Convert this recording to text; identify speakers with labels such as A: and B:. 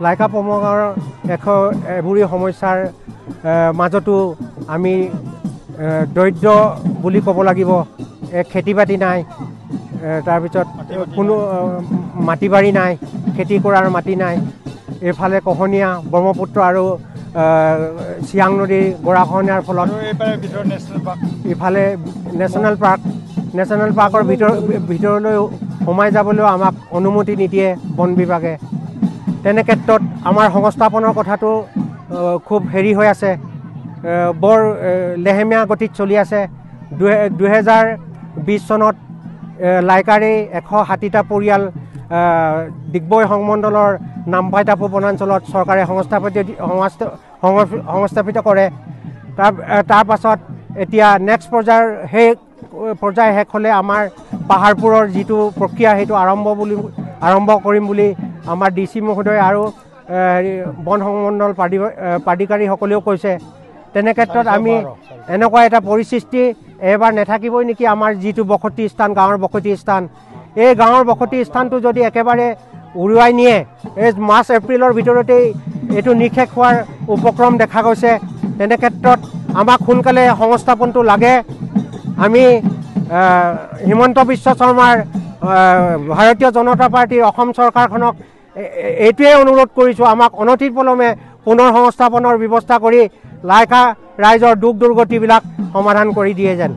A: লাইকা পমঙৰ এভুৰি সমস্যাৰ মাজতো আমি দৰিদ্ৰ বুলি ক'ব লাগিব। খেতি বাতি নাই, তাৰপিছত কোনো মাটি বাৰী নাই, খেতি কৰাৰ মাটি নাই। এইফালে কহনীয়া ব্ৰহ্মপুত্ৰ আৰু চিয়াং নদীৰ গৰাখহনীয়াৰ ফলত ইফালে নেশ্যনেল পাৰ্কৰ ভিতৰলৈ সোমাই যাবলৈও আমাক অনুমতি নিদিয়ে বন বিভাগে। তেনে ক্ষেত্ৰত আমাৰ সংস্থাপনৰ কথাটো খুব হেৰি হৈ আছে, বৰ লেহেমীয়া গতিত চলি আছে। 2020 চনত লাইকাৰে 160টা পৰিয়াল ডিগবৈ সংমণ্ডলৰ নামপাইটাপু বনাঞ্চলত চৰকাৰে সংস্থাপিত কৰে। তাৰ পাছত এতিয়া নেক্সট পৰ্যায় শেষ হ'লে আমাৰ পাহাৰপুৰৰ যিটো প্ৰক্ৰিয়া সেইটো আৰম্ভ কৰিম বুলি আমাৰ DC মহোদয় আৰু বন সংমণ্ডল প্ৰাধিকাৰীসকলেও কৈছে। তেনে ক্ষেত্ৰত আমি এনেকুৱা এটা পৰিস্থিতি এবাৰ নাথাকিবই নেকি? আমাৰ যিটো বসতি স্থান, গাঁৱৰ বসতি স্থান, এই গাঁৱৰ বসতি স্থানটো যদি একেবাৰে উৰুৱাই নিয়ে, এই মাৰ্চ এপ্ৰিলৰ ভিতৰতেই এইটো নিঃশেষ হোৱাৰ উপক্ৰম দেখা গৈছে। তেনে ক্ষেত্ৰত আমাক সোনকালে সংস্থাপনটো লাগে। আমি হিমন্ত বিশ্ব শৰ্মাৰ ভাৰতীয় জনতা পাৰ্টীৰ অসম চৰকাৰখনক এইটোৱে অনুৰোধ কৰিছোঁ, আমাক অনতিপলমে পুনৰ সংস্থাপনৰ ব্যৱস্থা কৰি লাইকা ৰাইজৰ দুখ দুৰ্গতিবিলাক সমাধান কৰি দিয়ে যেন।